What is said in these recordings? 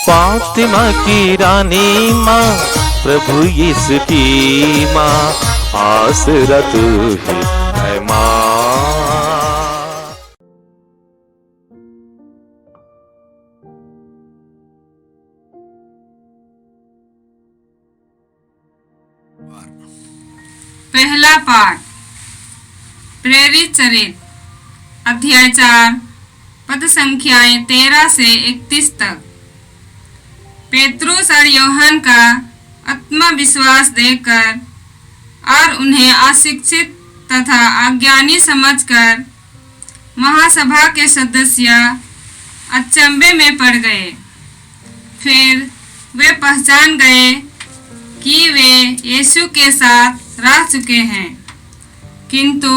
फातिमा की रानी माँ, प्रभु यीशु की माँ, आसरा तू ही है माँ। पहला पाठ प्रेरित चरित अध्याय 4 पद संख्याएं 13 से 31 तक। पेतरुस और यूहन्ना का आत्मविश्वास देखकर और उन्हें अशिक्षित तथा अज्ञानी समझकर महासभा के सदस्य अचंभे में पड़ गए। फिर वे पहचान गए कि वे यीशु के साथ रह चुके हैं, किंतु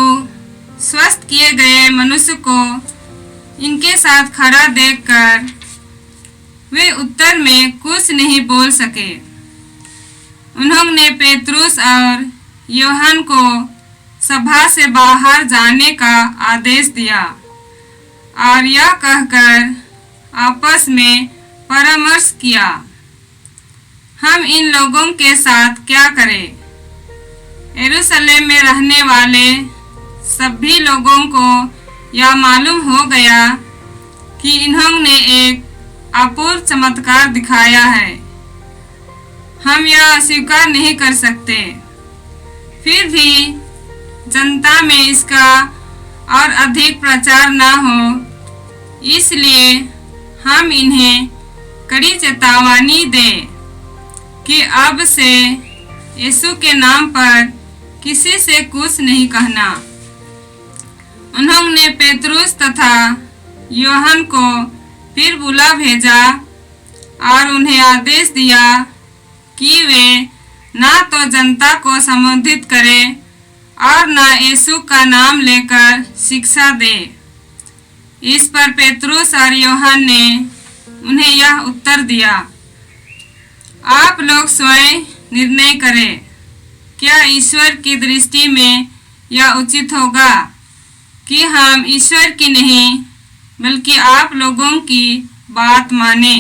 स्वस्थ किए गए मनुष्य को इनके साथ खड़ा देखकर वे उत्तर में कुछ नहीं बोल सके। उन्होंने पेतरुस और यूहन्ना को सभा से बाहर जाने का आदेश दिया और यह कहकर आपस में परामर्श किया, हम इन लोगों के साथ क्या करें। यरूशलेम में रहने वाले सभी लोगों को यह मालूम हो गया कि इन्होंने एक अपूर्व चमत्कार दिखाया है। हम यह अस्वीकार नहीं कर सकते। फिर भी जनता में इसका और अधिक प्रचार न हो, इसलिए हम इन्हें कड़ी चेतावनी दें कि अब से यीशु के नाम पर किसी से कुछ नहीं कहना। उन्होंने पेतरुस तथा यूहन्ना को फिर बुला भेजा और उन्हें आदेश दिया कि वे ना तो जनता को संबोधित करें और ना यीशु का नाम लेकर शिक्षा दे। इस पर पेतरुस और यूहन्ना ने उन्हें यह उत्तर दिया, आप लोग स्वयं निर्णय करें, क्या ईश्वर की दृष्टि में यह उचित होगा कि हम ईश्वर की नहीं बल्कि आप लोगों की बात माने,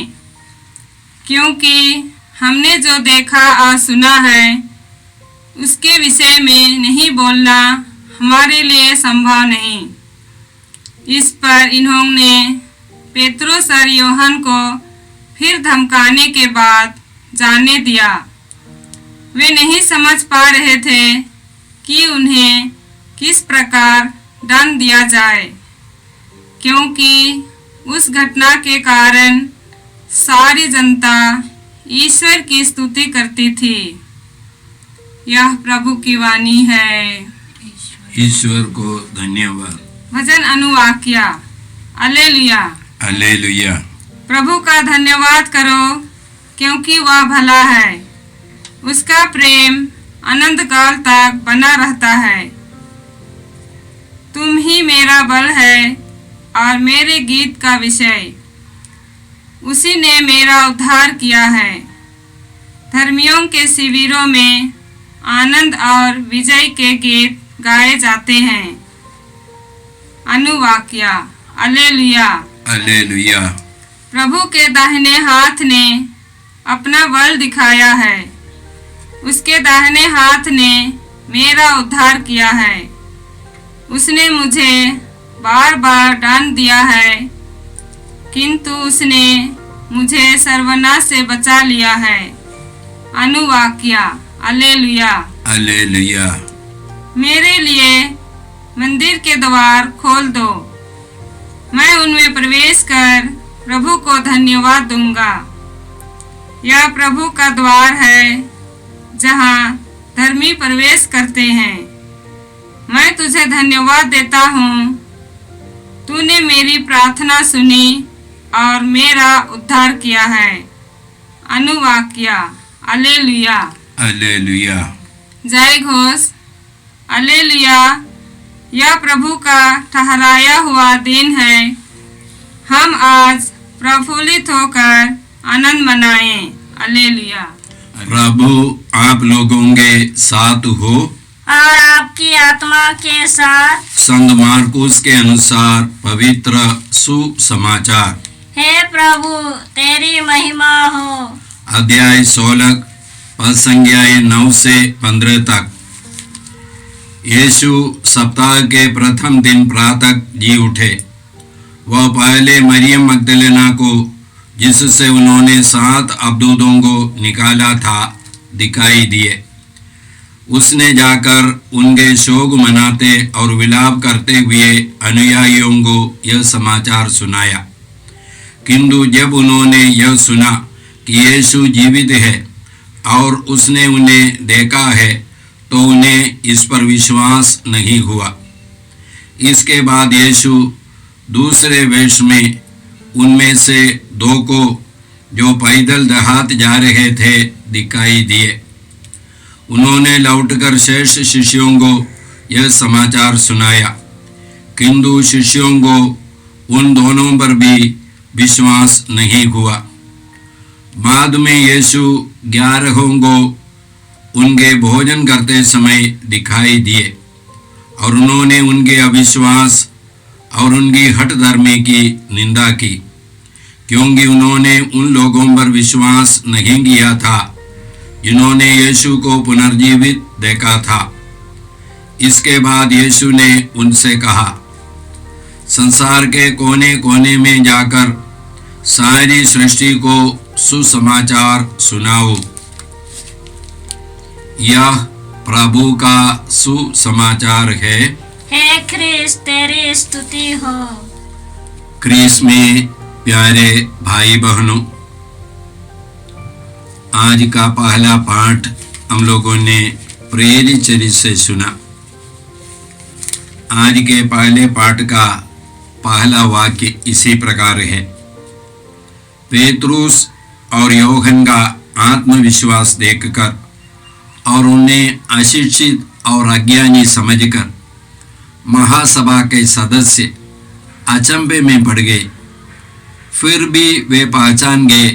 क्योंकि हमने जो देखा और सुना है उसके विषय में नहीं बोलना हमारे लिए संभव नहीं। इस पर इन्होंने पेतरुस और यूहन्ना को फिर धमकाने के बाद जाने दिया। वे नहीं समझ पा रहे थे कि उन्हें किस प्रकार दंड दिया जाए, क्योंकि उस घटना के कारण सारी जनता ईश्वर की स्तुति करती थी। यह प्रभु की वाणी है। ईश्वर को धन्यवाद। भजन अनुवाक्या। Hallelujah hallelujah. प्रभु का धन्यवाद करो, क्योंकि वह भला है, उसका प्रेम अनंत काल तक बना रहता है। तुम ही मेरा बल है और मेरे गीत का विषय, उसी ने मेरा उद्धार किया है। धर्मियों के शिविरों में आनंद और विजय के गीत गाए जाते हैं। अनुवाक्या। Hallelujah hallelujah. प्रभु के दाहिने हाथ ने अपना बल दिखाया है, उसके दाहिने हाथ ने मेरा उद्धार किया है। उसने मुझे बार बार दंड दिया है, किंतु उसने मुझे सर्वनाश से बचा लिया है। अनुवाक्या। Hallelujah hallelujah. मेरे लिए मंदिर के द्वार खोल दो, मैं उनमें प्रवेश कर प्रभु को धन्यवाद दूंगा। यह प्रभु का द्वार है जहाँ धर्मी प्रवेश करते हैं। मैं तुझे धन्यवाद देता हूँ, तूने मेरी प्रार्थना सुनी और मेरा उद्धार किया है। अनुवाक्या। Hallelujah hallelujah. जय घोष। हालेलुया। यह प्रभु का ठहराया हुआ दिन है। हम आज प्रफुल्लित होकर आनंद मनाएं। हालेलुया। प्रभु आप लोगों के साथ हो और आपकी आत्मा के साथ। संत मार्कुस के अनुसार पवित्र सुसमाचार। हे प्रभु तेरी महिमा हो। अध्याय 16 पद संज्ञाएं 9 से 15 तक। यीशु सप्ताह के प्रथम दिन प्रातः जी उठे। वह पहले मरियम मगदलेना को, जिससे उन्होंने 7 अबदूतों को निकाला था, दिखाई दिए। उसने जाकर उनके शोक मनाते और विलाप करते हुए अनुयायियों को यह समाचार सुनाया। किंतु जब उन्होंने यह सुना कि यीशु जीवित है और उसने उन्हें देखा है, तो उन्हें इस पर विश्वास नहीं हुआ। इसके बाद यीशु दूसरे वेश में उनमें से 2 को, जो पैदल देहात जा रहे थे, दिखाई दिए। उन्होंने लौटकर शेष शिष्यों को यह समाचार सुनाया, किंतु शिष्यों को उन दोनों पर भी विश्वास नहीं हुआ। बाद में यीशु 11 को उनके भोजन करते समय दिखाई दिए और उन्होंने उनके अविश्वास और उनकी हठधर्मी की निंदा की, क्योंकि उन्होंने उन लोगों पर विश्वास नहीं किया था जिन्होंने यीशु को पुनर्जीवित देखा था। इसके बाद यीशु ने उनसे कहा, संसार के कोने कोने में जाकर सारी सृष्टि को सुसमाचार सुनाओ। यह प्रभु का सुसमाचार है। हे ख्रीस्त तेरी स्तुति हो। ख्रीस्त में प्यारे भाई बहनों, आज का पहला पाठ हम लोगों ने प्रेरित चरित्र से सुना। आज के पहले पाठ का पहला वाक्य इसी प्रकार है। पेतरुस और यूहन्ना का आत्मविश्वास देखकर और उन्हें अशिक्षित और अज्ञानी समझकर महासभा के सदस्य अचंभे में पड़ गए। फिर भी वे पहचान गए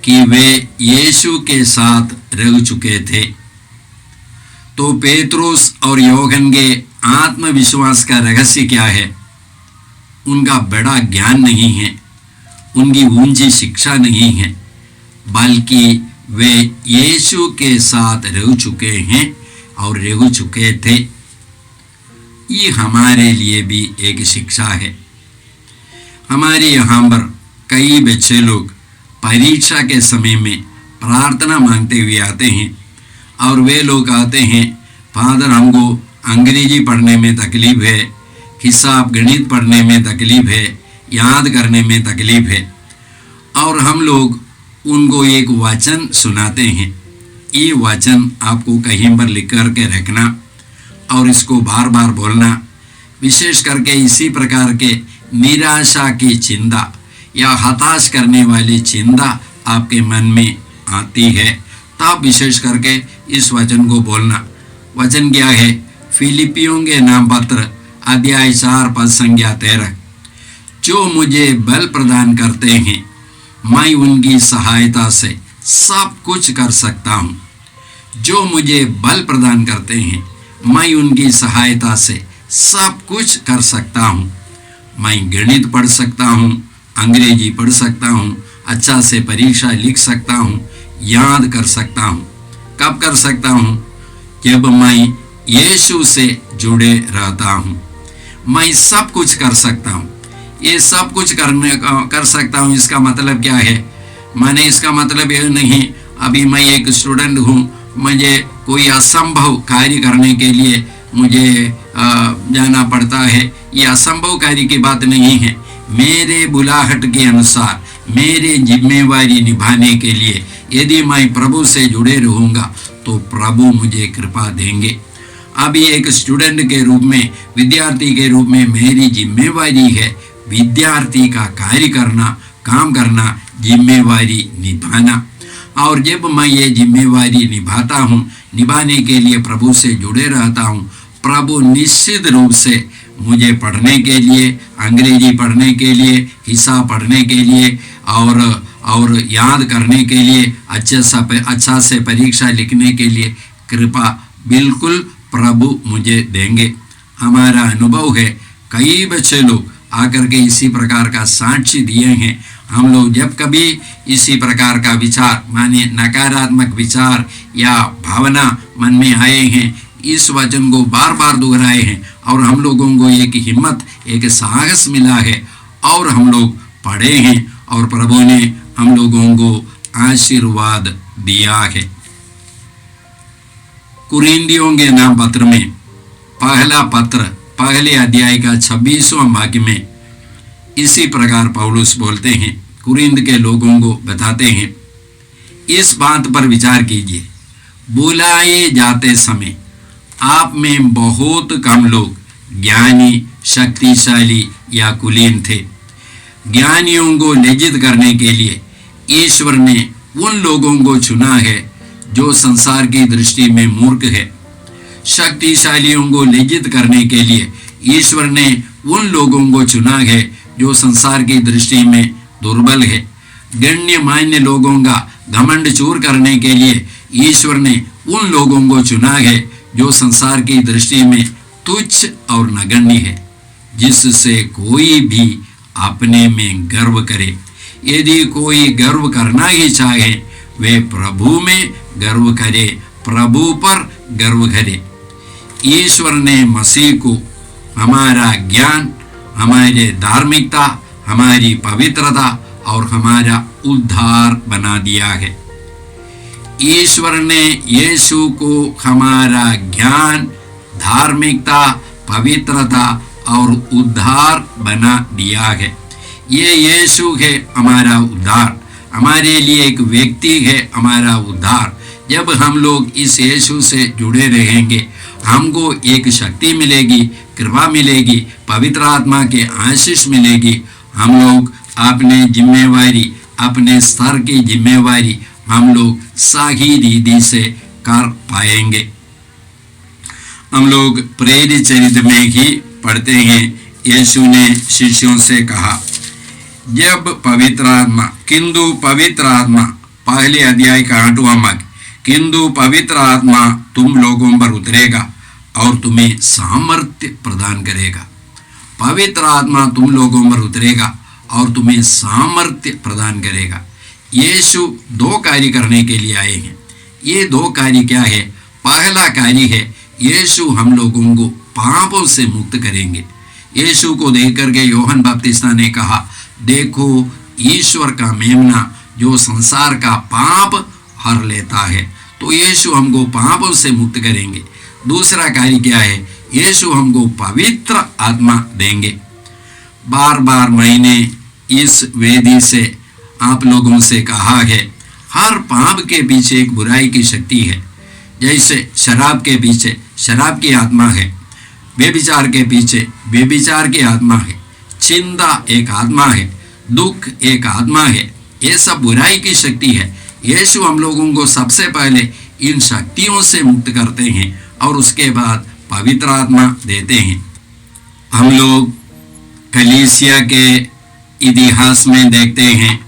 कि वे यीशु के साथ रह चुके थे। तो पेतरुस और यूहन्ना के आत्मविश्वास का रहस्य क्या है? उनका बड़ा ज्ञान नहीं है, उनकी ऊंची शिक्षा नहीं है, बल्कि वे यीशु के साथ रह चुके हैं और रह चुके थे। ये हमारे लिए भी एक शिक्षा है। हमारे यहाँ पर कई बच्चे लोग परीक्षा के समय में प्रार्थना मांगते हुए आते हैं और वे लोग आते हैं, फादर हमको अंग्रेजी पढ़ने में तकलीफ है, हिसाब गणित पढ़ने में तकलीफ है, याद करने में तकलीफ है। और हम लोग उनको एक वचन सुनाते हैं। ये वचन आपको कहीं पर लिख कर के रखना और इसको बार बार बोलना। विशेष करके इसी प्रकार के निराशा की चिंता या हताश करने वाली चिंता आपके मन में आती है, तब विशेष करके इस वचन को बोलना। वचन क्या है? फिलिपियों के नाम पत्र अध्याय 4 पद संज्ञा 13। जो मुझे बल प्रदान करते हैं, मैं उनकी सहायता से सब कुछ कर सकता हूँ। जो मुझे बल प्रदान करते हैं, मैं उनकी सहायता से सब कुछ कर सकता हूँ। मैं गणित पढ़ सकता हूँ, अंग्रेजी पढ़ सकता हूँ, अच्छा से परीक्षा लिख सकता हूँ, याद कर सकता हूँ। कब कर सकता हूँ? जब मैं यीशु से जुड़े रहता हूँ। मैं सब कुछ कर सकता हूँ। ये सब कुछ कर सकता हूँ, इसका मतलब क्या है? मैंने इसका मतलब यह नहीं अभी मैं एक स्टूडेंट हूँ, मुझे कोई असंभव कार्य करने के लिए मुझे जाना पड़ता है। ये असंभव कार्य की बात नहीं है। मेरे बुलाहट के अनुसार मेरे जिम्मेवारी निभाने के लिए यदि मैं प्रभु से जुड़े रहूँगा तो प्रभु मुझे कृपा देंगे। अभी एक स्टूडेंट के रूप में, विद्यार्थी के रूप में मेरी जिम्मेवारी है विद्यार्थी का कार्य करना, काम करना, जिम्मेवारी निभाना। और जब मैं ये जिम्मेवारी निभाता हूँ, निभाने के लिए प्रभु से जुड़े रहता हूँ, प्रभु निश्चित रूप से मुझे पढ़ने के लिए, अंग्रेजी पढ़ने के लिए, हिसाब पढ़ने के लिए और याद करने के लिए, अच्छा से परीक्षा लिखने के लिए कृपा बिल्कुल प्रभु मुझे देंगे। हमारा अनुभव है, कई बच्चे लोग आकर के इसी प्रकार का साक्षी दिए हैं हम लोग जब कभी इसी प्रकार का विचार माने नकारात्मक विचार या भावना मन में आए हैं, इस वचन को बार बार दोहराए हैं और हम लोगों को एक हिम्मत, एक साहस मिला है और हम लोग पढ़े हैं और प्रभु ने हम लोगों को आशीर्वाद दिया है। कुरिन्थियों के नाम पत्र में पहला पत्र पहले अध्याय का 26वां वाक्य में इसी प्रकार पौलुस बोलते हैं, कुरिन्थ के लोगों को बताते हैं, इस बात पर विचार कीजिए, बुलाए जाते समय आप में बहुत कम लोग ज्ञानी, शक्तिशाली या कुलीन थे। ज्ञानियों को लज्जित करने के लिए ईश्वर ने उन लोगों को चुना है जो संसार की दृष्टि में मूर्ख है। शक्तिशालियों को लज्जित करने के लिए ईश्वर ने उन लोगों को चुना है जो संसार की दृष्टि में दुर्बल है। गण्यमान्य लोगों का घमंड चूर करने के लिए ईश्वर ने उन लोगों को चुना है जो संसार की दृष्टि में तुच्छ और नगण्य है, जिससे कोई भी अपने में गर्व करे। यदि कोई गर्व करना ही चाहे वे प्रभु में गर्व करे, प्रभु पर गर्व करे। ईश्वर ने मसीह को हमारा ज्ञान, हमारी धार्मिकता, हमारी पवित्रता और हमारा उद्धार बना दिया है। ईश्वर ने यीशु को हमारा ज्ञान, धार्मिकता, पवित्रता और उद्धार बना दिया है। ये यीशु है हमारा उद्धार, हमारे लिए एक व्यक्ति है हमारा उद्धार। जब हम लोग इस यीशु से जुड़े रहेंगे, हमको एक शक्ति मिलेगी, कृपा मिलेगी, पवित्र आत्मा के आशीष मिलेगी। हम लोग अपने जिम्मेवारी, अपने स्तर की जिम्मेवारी हम लोग सही रीति से कर पाएंगे। हम लोग प्रेरित चरित्र में ही पढ़ते हैं, यीशु ने शिष्यों से कहा, जब पवित्र आत्मा, किंतु पवित्र आत्मा, पहले अध्याय का 8वां वाक्य, किंतु पवित्र आत्मा तुम लोगों पर उतरेगा और तुम्हें सामर्थ्य प्रदान करेगा। पवित्र आत्मा तुम लोगों पर उतरेगा और तुम्हें सामर्थ्य प्रदान करेगा। यीशु 2 कार्य करने के लिए आए हैं। ये 2 कार्य क्या है? पहला कार्य है यीशु हम लोगों को पापों से मुक्त करेंगे। यीशु को देख करके यूहन्ना बपतिस्ता ने कहा, देखो ईश्वर का मेमना जो संसार का पाप हर लेता है। तो यीशु हमको पापों से मुक्त करेंगे। दूसरा कार्य क्या है? यीशु हमको पवित्र आत्मा देंगे। बार बार मैंने इस वेदी से आप लोगों से कहा है, हर पाप के पीछे एक बुराई की शक्ति है। जैसे शराब के पीछे शराब की आत्मा है, व्यभिचार के पीछे व्यभिचार की आत्मा है, चिंता एक आत्मा है, दुख एक आत्मा है। ये सब बुराई की शक्ति है। यीशु हम लोगों को सबसे पहले इन शक्तियों से मुक्त करते हैं और उसके बाद पवित्र आत्मा देते हैं। हम लोग कलीसिया के इतिहास में देखते हैं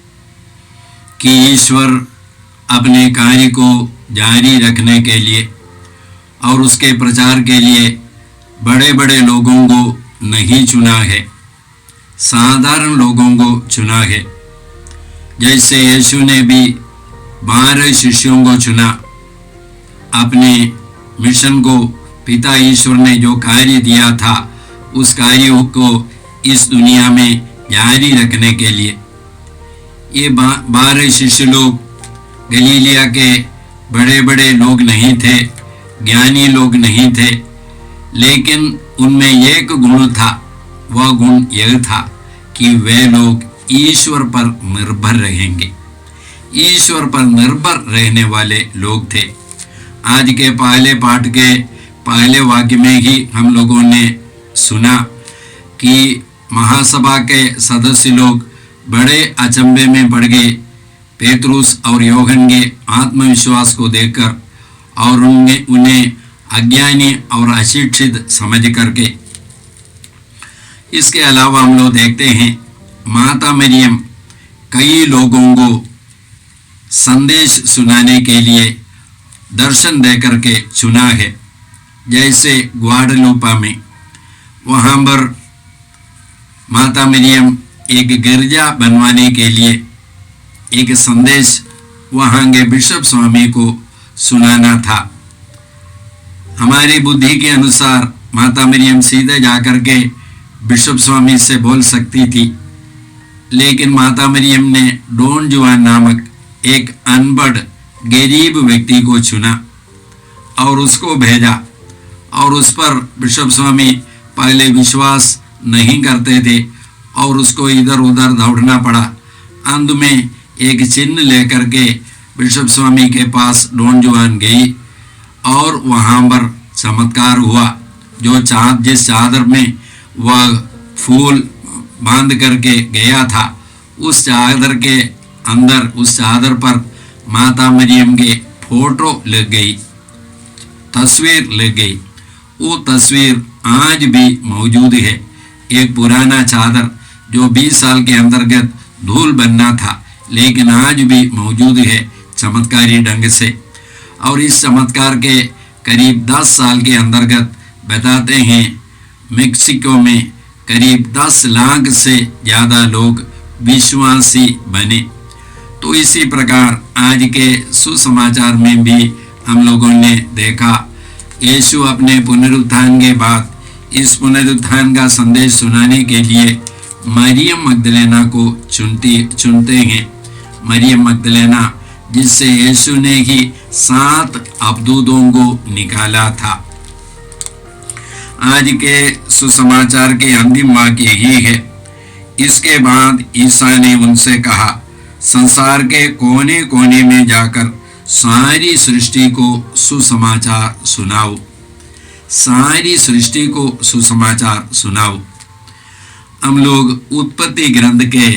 कि ईश्वर अपने कार्य को जारी रखने के लिए और उसके प्रचार के लिए बड़े बड़े लोगों को नहीं चुना है, साधारण लोगों को चुना है। जैसे यीशु ने भी 12 शिष्यों को चुना अपने मिशन को, पिता ईश्वर ने जो कार्य दिया था उस कार्य को इस दुनिया में जारी रखने के लिए। ये 12 शिष्य लोग गलीलिया के बड़े बड़े लोग नहीं थे, ज्ञानी लोग नहीं थे, लेकिन उनमें एक गुण था। वह गुण यह था कि वे लोग ईश्वर पर निर्भर रहेंगे। ईश्वर पर निर्भर रहने वाले लोग थे। आज के पहले पाठ के पहले वाक्य में ही हम लोगों ने सुना कि महासभा के सदस्य लोग बड़े अचंभे में पड़ गए पेतरुस और यूहन्ना के आत्मविश्वास को देखकर और उन्हें अज्ञानी और अशिक्षित समझ करके। इसके अलावा हम लोग देखते हैं माता मरियम कई लोगों को संदेश सुनाने के लिए दर्शन दे करके चुना है। जैसे ग्वाडलूपा में वहाँ पर माता मरियम एक गिरजा बनवाने के लिए एक संदेश वहाँ के बिशप स्वामी को सुनाना था। हमारी बुद्धि के अनुसार माता मरियम सीधे जाकर के बिशप स्वामी से बोल सकती थी, लेकिन माता मरियम ने डॉन जुआन नामक एक अनपढ़ गरीब व्यक्ति को चुना और उसको भेजा, और उस पर बिशप स्वामी पहले विश्वास नहीं करते थे और उसको इधर उधर दौड़ना पड़ा। अंत में एक चिन्ह लेकर के बिशप स्वामी के पास डॉन जुआन गई और वहाँ पर चमत्कार हुआ। जो जिस चादर में वह फूल बांध करके गया था, उस चादर के अंदर, उस चादर पर माता मरियम के फोटो लग गई, तस्वीर लग गई। वो तस्वीर आज भी मौजूद है। एक पुराना चादर जो 20 साल के अंतर्गत धूल बनना था, लेकिन आज भी मौजूद है चमत्कारी ढंग से। और इस चमत्कार के करीब 10 साल के अंतर्गत बताते हैं मेक्सिको में करीब 10 लाख से ज़्यादा लोग विश्वासी बने। तो इसी प्रकार आज के सुसमाचार में भी हम लोगों ने देखा, यीशु अपने पुनरुत्थान के बाद इस पुनरुत्थान का संदेश सुनाने के लिए मरियम मगदलेना को चुनते हैं। मरियम मगदलेना जिससे यीशु ने ही 7 अबदूतों को निकाला था। आज के सुसमाचार के अंतिम वाक्य यही है। इसके बाद ईसा ने उनसे कहा, संसार के कोने कोने में जाकर सारी सृष्टि को सुसमाचार सुनाओ। सारी सृष्टि को सुसमाचार सुनाओ। हम लोग उत्पत्ति ग्रंथ के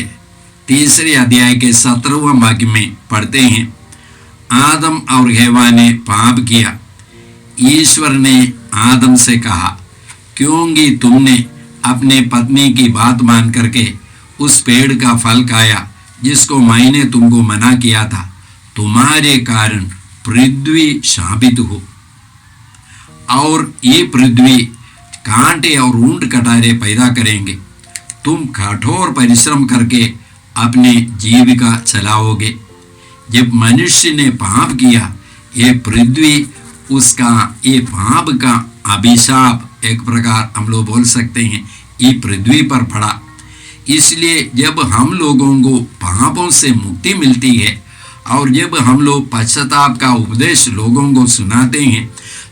3 अध्याय के 17वां वाक्य में पढ़ते हैं, आदम और हव्वा ने पाप किया। ईश्वर ने आदम से कहा, क्योंकि तुमने अपने पत्नी की बात मान करके उस पेड़ का फल खाया जिसको मैंने तुमको मना किया था, तुम्हारे कारण पृथ्वी शापित हो और ये पृथ्वी कांटे और ऊंट कटारे पैदा करेंगे। तुम कठोर परिश्रम करके अपने जीविका चलाओगे। जब मनुष्य ने पाप किया, ये पृथ्वी उसका ये पाप का अभिशाप एक प्रकार हम लोग बोल सकते हैं, ये पृथ्वी पर पड़ा। इसलिए जब हम लोगों को पापों से मुक्ति मिलती है और जब हम लोग पश्चाताप का उपदेश लोगों को सुनाते हैं,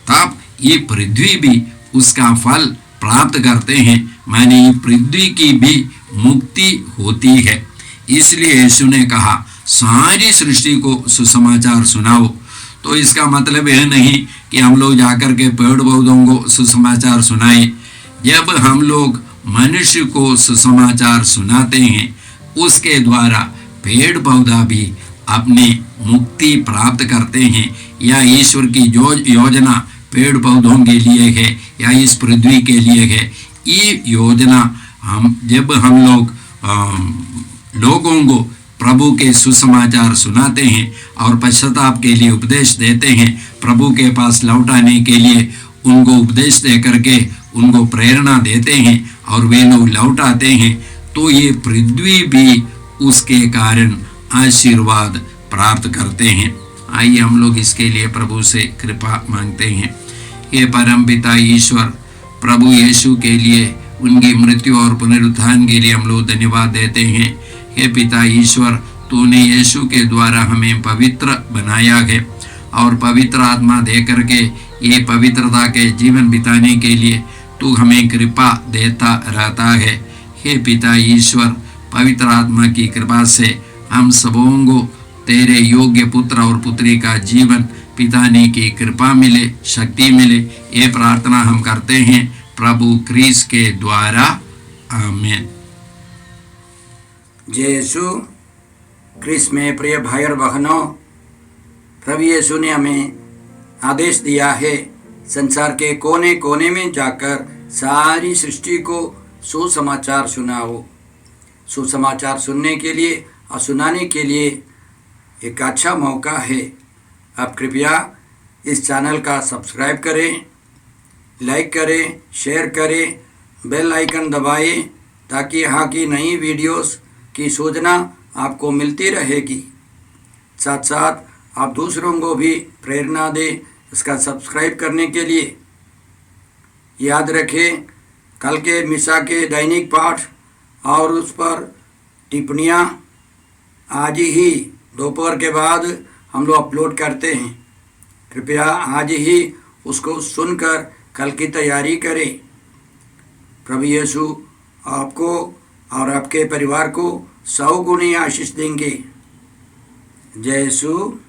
तब ये पृथ्वी भी उसका फल प्राप्त करते हैं, माने ये पृथ्वी की भी मुक्ति होती है। इसलिए यीशु ने कहा, सारी सृष्टि को सुसमाचार सुनाओ। तो इसका मतलब यह नहीं कि हम लोग जाकर के पेड़ पौधों को सुसमाचार सुनाएं। जब हम लोग मनुष्य को सुसमाचार सुनाते हैं, उसके द्वारा पेड़ पौधा भी अपनी मुक्ति प्राप्त करते हैं। या ईश्वर की जो योजना पेड़ पौधों के लिए है या इस पृथ्वी के लिए है, ये योजना जब हम लोग लोगों को प्रभु के सुसमाचार सुनाते हैं और पश्चाताप के लिए उपदेश देते हैं, प्रभु के पास लौटाने के लिए उनको उपदेश दे करके उनको प्रेरणा देते हैं और वे लोग लौट आते हैं, तो ये पृथ्वी भी उसके कारण आशीर्वाद प्राप्त करते हैं। आइए हम लोग इसके लिए प्रभु से कृपा मांगते हैं। ये परम पिता ईश्वर, प्रभु यीशु के लिए उनकी मृत्यु और पुनरुत्थान के लिए हम लोग धन्यवाद देते हैं। हे पिता ईश्वर, तूने यीशु के द्वारा हमें पवित्र बनाया है और पवित्र आत्मा दे करके ये पवित्रता के जीवन बिताने के लिए तू हमें कृपा देता रहता है। हे पिता ईश्वर, पवित्र आत्मा की कृपा से हम सबों को तेरे योग्य पुत्र और पुत्री का जीवन बिताने की कृपा मिले, शक्ति मिले। ये प्रार्थना हम करते हैं प्रभु क्रिस के द्वारा, आमीन। जय यीशु क्रिस में प्रिय भाई और बहनों, प्रभु यीशु ने हमें आदेश दिया है संसार के कोने कोने में जाकर सारी सृष्टि को सुसमाचार सुनाओ। सुसमाचार सुनने के लिए और सुनाने के लिए एक अच्छा मौका है। आप कृपया इस चैनल का सब्सक्राइब करें, लाइक करें, शेयर करें, बेल आइकन दबाएं ताकि यहाँ की नई वीडियोस की सूचना आपको मिलती रहेगी। साथ साथ आप दूसरों को भी प्रेरणा दें इसका सब्सक्राइब करने के लिए। याद रखें, कल के मिसा के दैनिक पाठ और उस पर टिप्पणियाँ आज ही दोपहर के बाद हम लोग अपलोड करते हैं। कृपया आज ही उसको सुनकर कल की तैयारी करें। प्रभु यीशु आपको और आपके परिवार को 100 गुनी आशीष देंगे। जय यीशु।